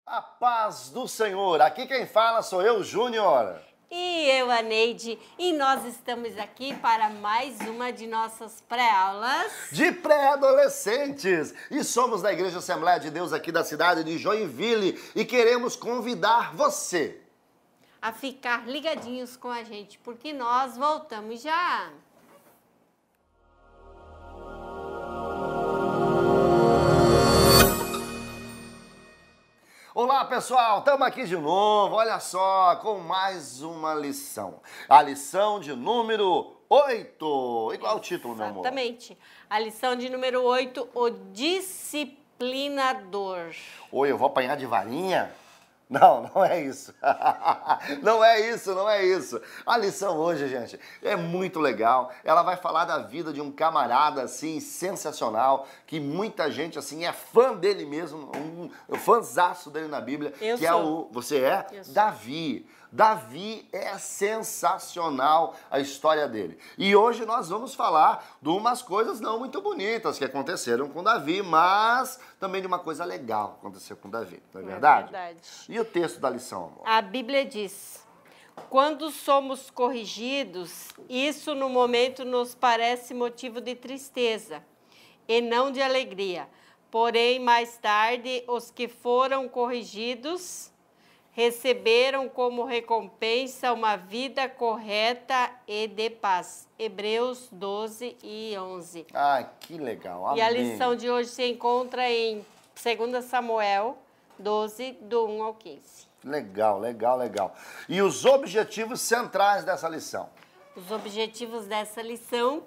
A paz do Senhor. Aqui quem fala sou eu, Júnior. E eu, a Neide, e nós estamos aqui para mais uma de nossas pré-aulas de pré-adolescentes. E somos da Igreja Assembleia de Deus aqui da cidade de Joinville e queremos convidar você a ficar ligadinhos com a gente, porque nós voltamos já. Olá pessoal, estamos aqui de novo, olha só, com mais uma lição. A lição de número 8. E qual é o título, meu amor? Exatamente. A lição de número 8, o disciplinador. Oi, eu vou apanhar de varinha? Não, não é isso. Não é isso, não é isso. A lição hoje, gente, é muito legal. Ela vai falar da vida de um camarada, assim, sensacional, que muita gente, assim, é fã dele mesmo, um fãzaço dele na Bíblia. Eu que sou. Você é? Eu sou. Davi. Davi é sensacional a história dele. E hoje nós vamos falar de umas coisas não muito bonitas que aconteceram com Davi, mas também de uma coisa legal que aconteceu com Davi, não é verdade? É verdade. E o texto da lição, amor? A Bíblia diz: quando somos corrigidos, isso no momento nos parece motivo de tristeza e não de alegria. Porém, mais tarde, os que foram corrigidos receberam como recompensa uma vida correta e de paz. Hebreus 12 e 11. Ai, que legal. Amém. E a lição de hoje se encontra em 2 Samuel 12, do 1 ao 15. Legal, legal, legal. E os objetivos centrais dessa lição? Os objetivos dessa lição: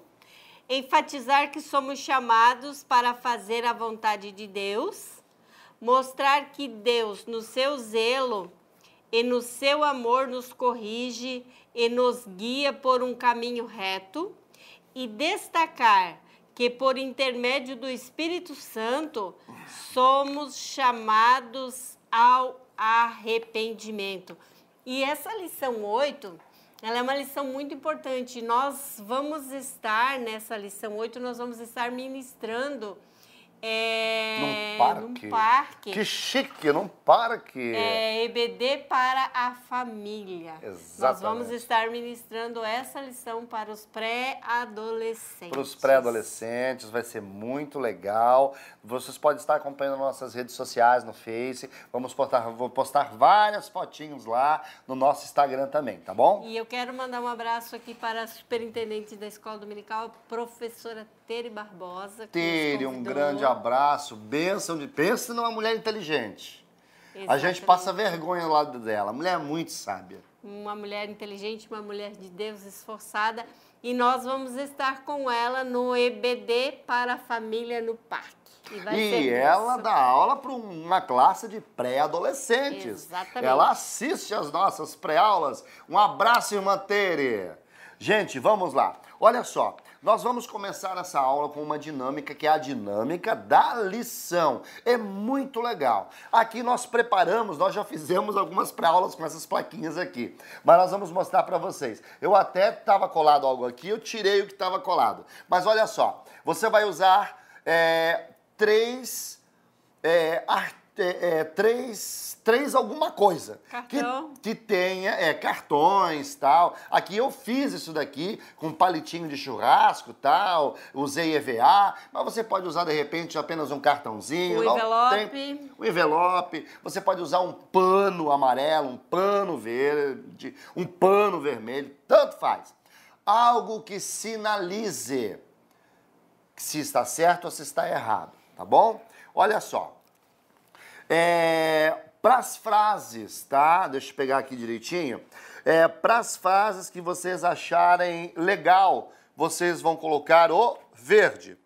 enfatizar que somos chamados para fazer a vontade de Deus, mostrar que Deus, no seu zelo e no seu amor, nos corrige e nos guia por um caminho reto, e destacar que, por intermédio do Espírito Santo, somos chamados ao arrependimento. E essa lição 8, ela é uma lição muito importante. Nós vamos estar, nessa lição 8, nós vamos estar ministrando num parque. Que chique, num parque. EBD para a família. Exatamente. Nós vamos estar ministrando essa lição para os pré-adolescentes. Para os pré-adolescentes, vai ser muito legal. Vocês podem estar acompanhando nossas redes sociais no Face. Vou postar várias fotinhos lá no nosso Instagram também, tá bom? E eu quero mandar um abraço aqui para a superintendente da Escola Dominical, a professora Tere Barbosa. Tere, um grande abraço, pensa numa mulher inteligente. Exatamente. A gente passa vergonha ao lado dela, a mulher é muito sábia. Uma mulher inteligente, uma mulher de Deus, esforçada. E nós vamos estar com ela no EBD para a família no parque. E ela dá aula para uma classe de pré-adolescentes. Exatamente. Ela assiste às nossas pré-aulas. Um abraço, irmã Tere. Gente, vamos lá. Olha só, nós vamos começar essa aula com uma dinâmica que é a dinâmica da lição. É muito legal. Aqui nós já fizemos algumas pré-aulas com essas plaquinhas aqui, mas nós vamos mostrar para vocês. Eu até estava colado algo aqui, eu tirei o que estava colado. Mas olha só, você vai usar três alguma coisa que tenha cartões, tal. Aqui eu fiz isso daqui com palitinho de churrasco, tal, usei EVA, mas você pode usar de repente apenas um cartãozinho, um envelope, você pode usar um pano amarelo, um pano verde, um pano vermelho, tanto faz. Algo que sinalize se está certo ou se está errado, tá bom? Olha só. Para as frases, tá? Deixa eu pegar aqui direitinho. Para as frases que vocês acharem legal, vocês vão colocar o verde.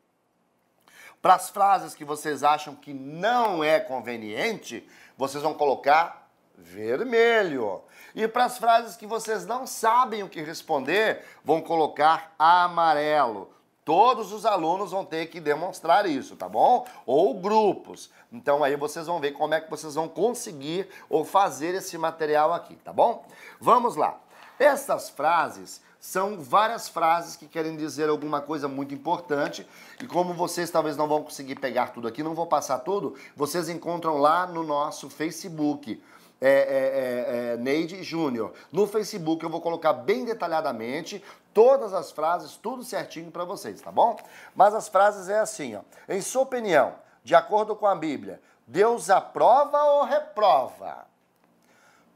Para as frases que vocês acham que não é conveniente, vocês vão colocar vermelho. E para as frases que vocês não sabem o que responder, vão colocar amarelo. Todos os alunos vão ter que demonstrar isso, tá bom? Ou grupos. Então aí vocês vão ver como é que vocês vão conseguir ou fazer esse material aqui, tá bom? Vamos lá. Essas frases são várias frases que querem dizer alguma coisa muito importante. E como vocês talvez não vão conseguir pegar tudo aqui, não vou passar tudo, vocês encontram lá no nosso Facebook. Neide Júnior. No Facebook eu vou colocar bem detalhadamente todas as frases, tudo certinho para vocês, tá bom? Mas as frases é assim, ó. Em sua opinião, de acordo com a Bíblia, Deus aprova ou reprova?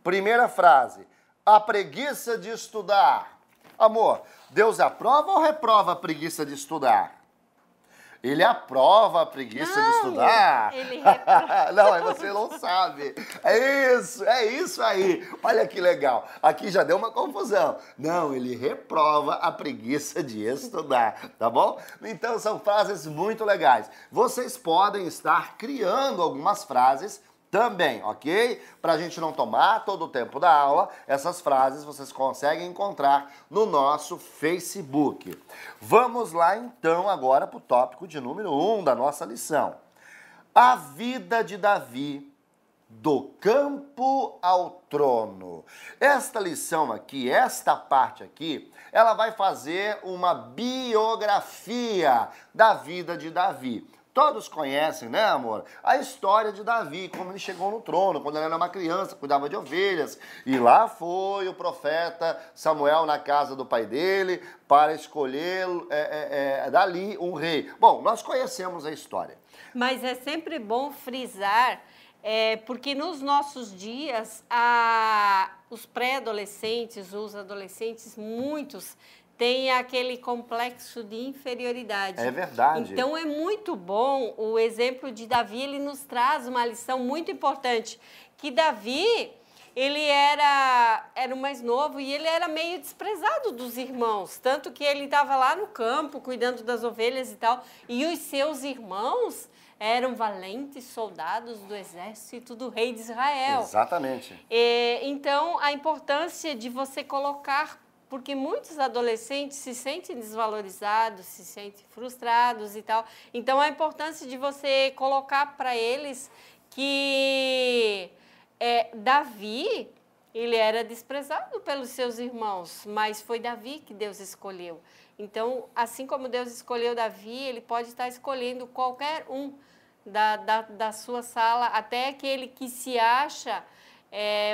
Primeira frase, a preguiça de estudar. Amor, Deus aprova ou reprova a preguiça de estudar? Ele aprova a preguiça de estudar? Ele reprova. Não, aí você não sabe. É isso aí. Olha que legal. Aqui já deu uma confusão. Não, ele reprova a preguiça de estudar, tá bom? Então são frases muito legais. Vocês podem estar criando algumas frases também, ok? Para a gente não tomar todo o tempo da aula, essas frases vocês conseguem encontrar no nosso Facebook. Vamos lá então agora para o tópico de número 1 da nossa lição. A vida de Davi, do campo ao trono. Esta lição aqui, esta parte aqui, ela vai fazer uma biografia da vida de Davi. Todos conhecem, né, amor? A história de Davi, como ele chegou no trono, quando ele era uma criança, cuidava de ovelhas. E lá foi o profeta Samuel na casa do pai dele para escolher dali um rei. Bom, nós conhecemos a história. Mas é sempre bom frisar, porque nos nossos dias, os pré-adolescentes, os adolescentes, muitos tem aquele complexo de inferioridade. É verdade. Então é muito bom o exemplo de Davi, ele nos traz uma lição muito importante, que Davi, ele era o mais novo e ele era meio desprezado dos irmãos, tanto que ele estava lá no campo cuidando das ovelhas e tal, e os seus irmãos eram valentes soldados do exército do rei de Israel. Exatamente. Então a importância de você colocar, porque muitos adolescentes se sentem desvalorizados, se sentem frustrados e tal. Então, a importância de você colocar para eles que Davi, ele era desprezado pelos seus irmãos, mas foi Davi que Deus escolheu. Então, assim como Deus escolheu Davi, ele pode estar escolhendo qualquer um da sua sala, até aquele que se acha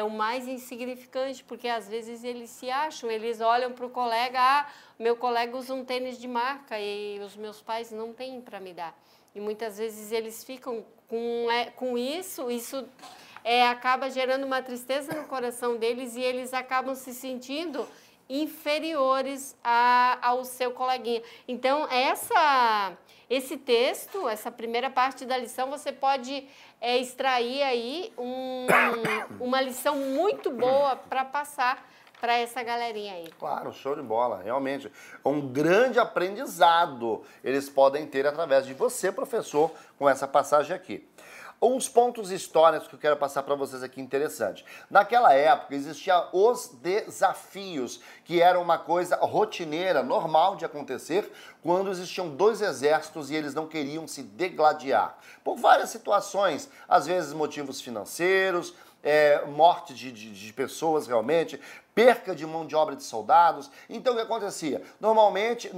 o mais insignificante, porque às vezes eles se acham, eles olham para o colega, meu colega usa um tênis de marca e os meus pais não têm para me dar. E muitas vezes eles ficam com isso acaba gerando uma tristeza no coração deles e eles acabam se sentindo inferiores ao seu coleguinha. Então, esse texto, essa primeira parte da lição, você pode extrair aí uma lição muito boa para passar para essa galerinha aí. Claro, show de bola, realmente. Um grande aprendizado eles podem ter através de você, professor, com essa passagem aqui. Uns pontos históricos que eu quero passar para vocês aqui interessante. Naquela época existiam os desafios, que era uma coisa rotineira, normal de acontecer, quando existiam dois exércitos e eles não queriam se degladiar. Por várias situações, às vezes motivos financeiros, morte de pessoas realmente, perca de mão de obra de soldados. Então o que acontecia? Normalmente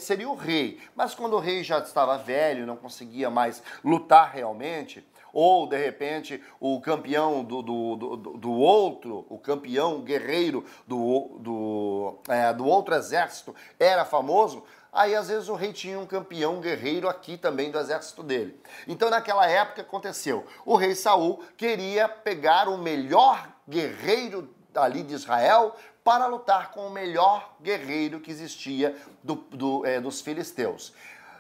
seria o rei, mas quando o rei já estava velho, não conseguia mais lutar realmente, ou de repente o campeão do outro, o campeão guerreiro do outro exército era famoso, aí às vezes o rei tinha um campeão guerreiro aqui também do exército dele. Então naquela época aconteceu, o rei Saul queria pegar o melhor guerreiro ali de Israel para lutar com o melhor guerreiro que existia dos filisteus.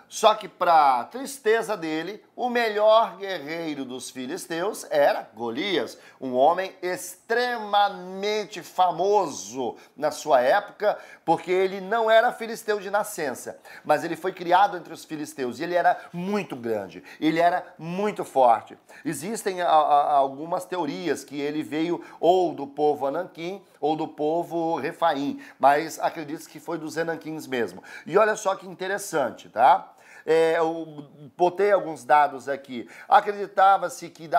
Só que, para tristeza dele, o melhor guerreiro dos filisteus era Golias, um homem extremamente famoso na sua época, porque ele não era filisteu de nascença, mas ele foi criado entre os filisteus e ele era muito grande, ele era muito forte. Existem algumas teorias que ele veio ou do povo Anakim ou do povo Refaim, mas acredito que foi dos Anaquins mesmo. E olha só que interessante, tá? Eu botei alguns dados aqui. Acreditava-se que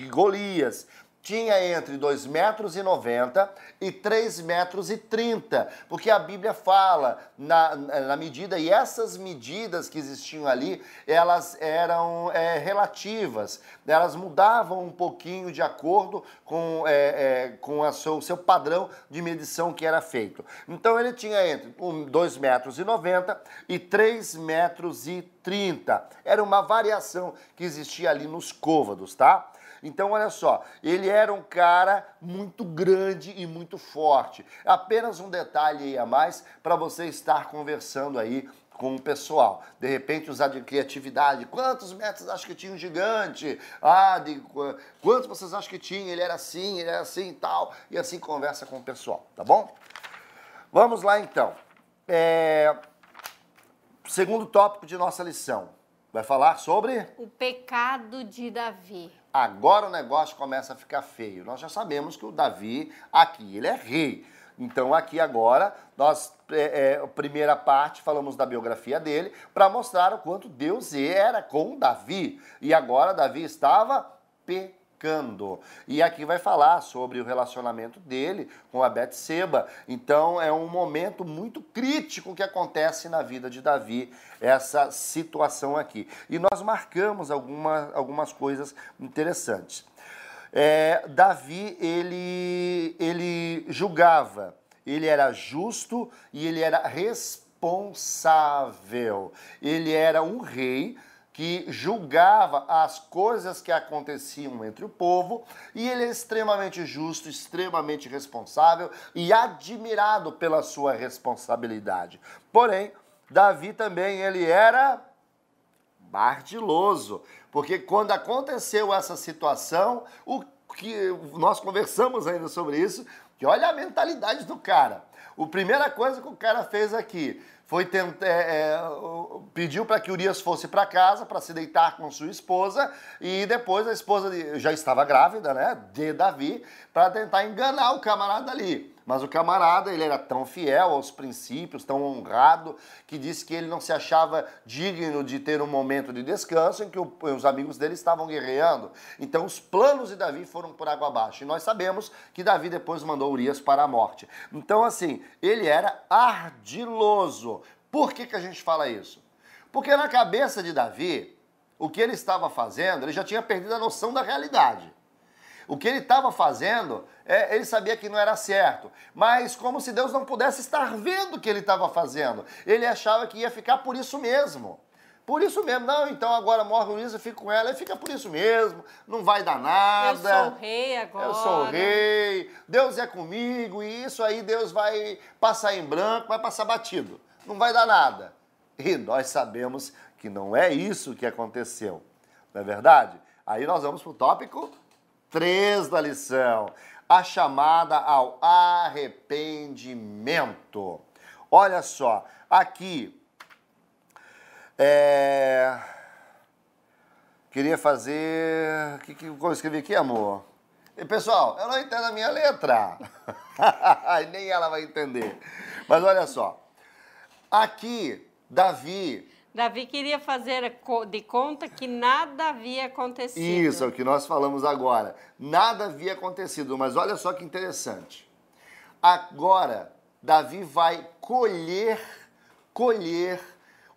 Golias, tinha entre 2,90 m e 3,30 m, porque a Bíblia fala na medida, e essas medidas que existiam ali, elas eram relativas, elas mudavam um pouquinho de acordo com o seu padrão de medição que era feito. Então ele tinha entre 2,90 m e 3,30 m. Era uma variação que existia ali nos côvados, tá? Então, olha só, ele era um cara muito grande e muito forte. Apenas um detalhe aí a mais para você estar conversando aí com o pessoal. De repente, usar de criatividade. Quantos metros acha que tinha um gigante? Quantos vocês acham que tinha? Ele era assim e tal. E assim conversa com o pessoal, tá bom? Vamos lá, então. Segundo tópico de nossa lição. Vai falar sobre? O pecado de Davi. Agora o negócio começa a ficar feio. Nós já sabemos que o Davi, aqui, ele é rei. Então aqui agora, nós, primeira parte, falamos da biografia dele, para mostrar o quanto Deus era com Davi. E agora Davi estava pecando. E aqui vai falar sobre o relacionamento dele com a Betseba. Então é um momento muito crítico que acontece na vida de Davi, essa situação aqui. E nós marcamos algumas coisas interessantes. Davi, ele julgava, ele era justo e ele era responsável. Ele era um rei que julgava as coisas que aconteciam entre o povo, e ele é extremamente justo, extremamente responsável e admirado pela sua responsabilidade. Porém, Davi também, ele era ardiloso, porque quando aconteceu essa situação, o que nós conversamos ainda sobre isso, que olha a mentalidade do cara. A primeira coisa que o cara fez aqui foi pediu para que Urias fosse para casa para se deitar com sua esposa, e depois a esposa já estava grávida, né, de Davi, para tentar enganar o camarada ali. Mas o camarada, ele era tão fiel aos princípios, tão honrado, que disse que ele não se achava digno de ter um momento de descanso em que os amigos dele estavam guerreando. Então os planos de Davi foram por água abaixo. E nós sabemos que Davi depois mandou Urias para a morte. Então assim, ele era ardiloso. Por que a gente fala isso? Porque na cabeça de Davi, o que ele estava fazendo, ele já tinha perdido a noção da realidade. O que ele estava fazendo, ele sabia que não era certo, mas como se Deus não pudesse estar vendo o que ele estava fazendo. Ele achava que ia ficar por isso mesmo. Por isso mesmo. Não, então agora morre o Luiz, eu fico com ela, e fica por isso mesmo, não vai dar nada. Eu sou rei agora. Eu sou rei, Deus é comigo, e isso aí Deus vai passar em branco, vai passar batido. Não vai dar nada. E nós sabemos que não é isso que aconteceu. Não é verdade? Aí nós vamos para o tópico 3 da lição, a chamada ao arrependimento. Olha só, aqui, queria fazer, o que eu escrevi aqui, amor? E, pessoal, eu não entendo a minha letra, nem ela vai entender, mas olha só, aqui, Davi queria fazer de conta que nada havia acontecido. Isso, é o que nós falamos agora. Nada havia acontecido, mas olha só que interessante. Agora, Davi vai colher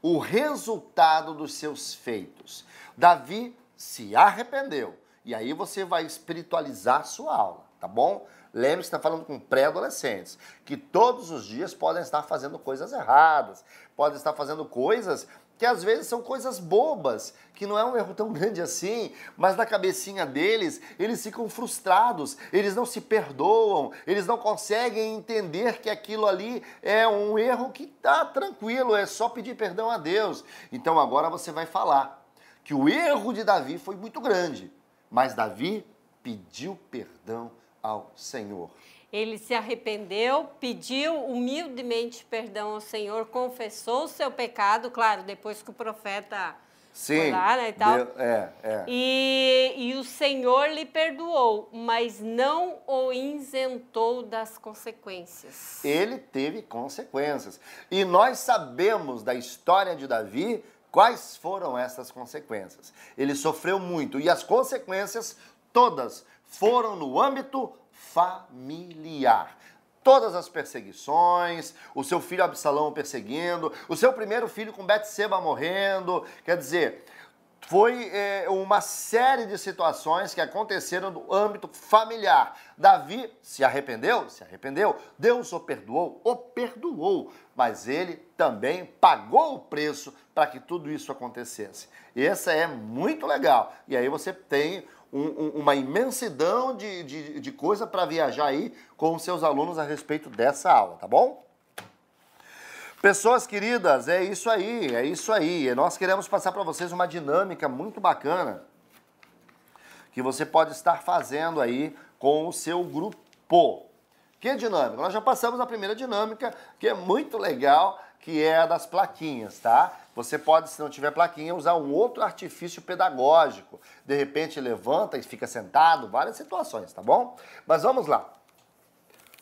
o resultado dos seus feitos. Davi se arrependeu. E aí você vai espiritualizar a sua aula, tá bom? Lembre-se que está falando com pré-adolescentes, que todos os dias podem estar fazendo coisas erradas, podem estar fazendo coisas que às vezes são coisas bobas, que não é um erro tão grande assim, mas na cabecinha deles, eles ficam frustrados, eles não se perdoam, eles não conseguem entender que aquilo ali é um erro que tá tranquilo, é só pedir perdão a Deus. Então agora você vai falar que o erro de Davi foi muito grande, mas Davi pediu perdão ao Senhor. Ele se arrependeu, pediu humildemente perdão ao Senhor, confessou o seu pecado, claro, depois que o profeta foi lá, né, e tal. E o Senhor lhe perdoou, mas não o isentou das consequências. Ele teve consequências. E nós sabemos da história de Davi quais foram essas consequências. Ele sofreu muito e as consequências todas foram no âmbito familiar. Todas as perseguições, o seu filho Absalão perseguindo, o seu primeiro filho com Betseba morrendo, quer dizer, foi uma série de situações que aconteceram no âmbito familiar. Davi se arrependeu? Se arrependeu. Deus o perdoou? O perdoou. Mas ele também pagou o preço para que tudo isso acontecesse. Essa é muito legal. E aí você tem uma imensidão de coisa para viajar aí com os seus alunos a respeito dessa aula, tá bom? Pessoas queridas, é isso aí, é isso aí. Nós queremos passar para vocês uma dinâmica muito bacana que você pode estar fazendo aí com o seu grupo. Que dinâmica? Nós já passamos a primeira dinâmica, que é muito legal, que é a das plaquinhas, tá? Você pode, se não tiver plaquinha, usar um outro artifício pedagógico. De repente levanta e fica sentado, várias situações, tá bom? Mas vamos lá.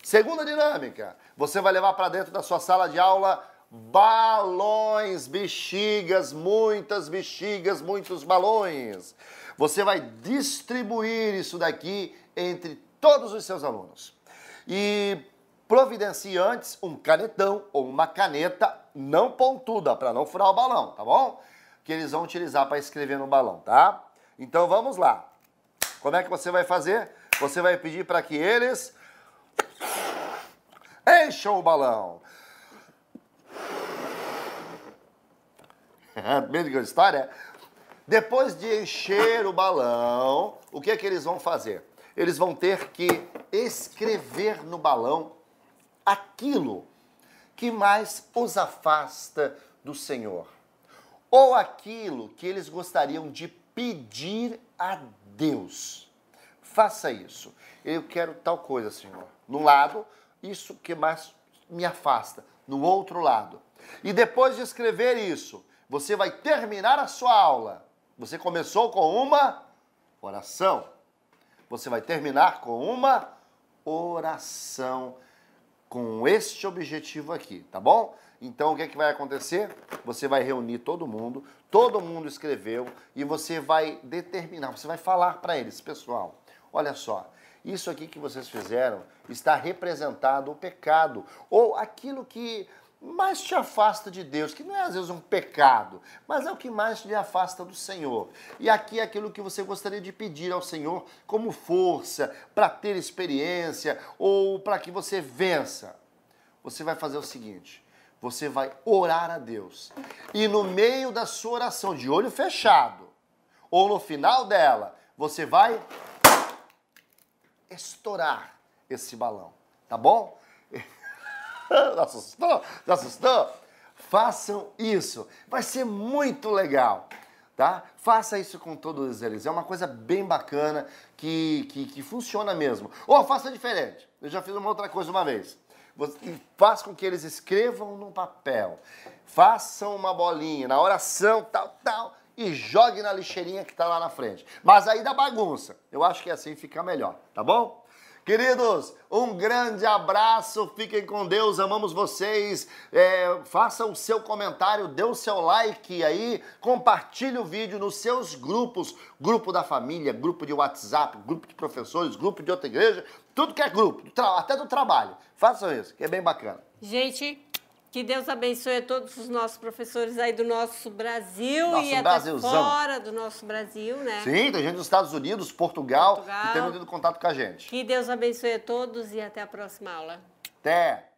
Segunda dinâmica, você vai levar para dentro da sua sala de aula balões, bexigas, muitas bexigas, muitos balões. Você vai distribuir isso daqui entre todos os seus alunos. E providencie antes um canetão ou uma caneta não pontuda, para não furar o balão, tá bom? Que eles vão utilizar para escrever no balão, tá? Então vamos lá. Como é que você vai fazer? Você vai pedir para que eles encham o balão. Mesmo que a história? Depois de encher o balão, o que é que eles vão fazer? Eles vão ter que escrever no balão aquilo que mais os afasta do Senhor. Ou aquilo que eles gostariam de pedir a Deus. Faça isso. Eu quero tal coisa, Senhor. No lado, isso que mais me afasta. No outro lado. E depois de escrever isso, você vai terminar a sua aula. Você começou com uma oração. Você vai terminar com uma oração com este objetivo aqui, tá bom? Então, o que é que vai acontecer? Você vai reunir todo mundo escreveu e você vai determinar, você vai falar para eles, pessoal, olha só, isso aqui que vocês fizeram está representado o pecado, ou aquilo que mais te afasta de Deus, que não é às vezes um pecado, mas é o que mais te afasta do Senhor. E aqui é aquilo que você gostaria de pedir ao Senhor como força, para ter experiência, ou para que você vença. Você vai fazer o seguinte, você vai orar a Deus. E no meio da sua oração, de olho fechado, ou no final dela, você vai estourar esse balão, tá bom? Assustou? Já assustou? Façam isso. Vai ser muito legal, tá? Faça isso com todos eles. É uma coisa bem bacana que funciona mesmo. Ou faça diferente. Eu já fiz uma outra coisa uma vez. Faça com que eles escrevam no papel. Façam uma bolinha na oração, tal, e jogue na lixeirinha que tá lá na frente. Mas aí dá bagunça. Eu acho que assim fica melhor, tá bom? Queridos, um grande abraço, fiquem com Deus, amamos vocês, faça o seu comentário, dê o seu like aí, compartilhe o vídeo nos seus grupos, grupo da família, grupo de WhatsApp, grupo de professores, grupo de outra igreja, tudo que é grupo, até do trabalho, façam isso, que é bem bacana. Gente, que Deus abençoe a todos os nossos professores aí do nosso Brasil Nosso e até Brasilzão. fora do nosso Brasil, né? Sim, tem gente dos Estados Unidos, Portugal, que tem mantido contato com a gente. Que Deus abençoe a todos e até a próxima aula. Até!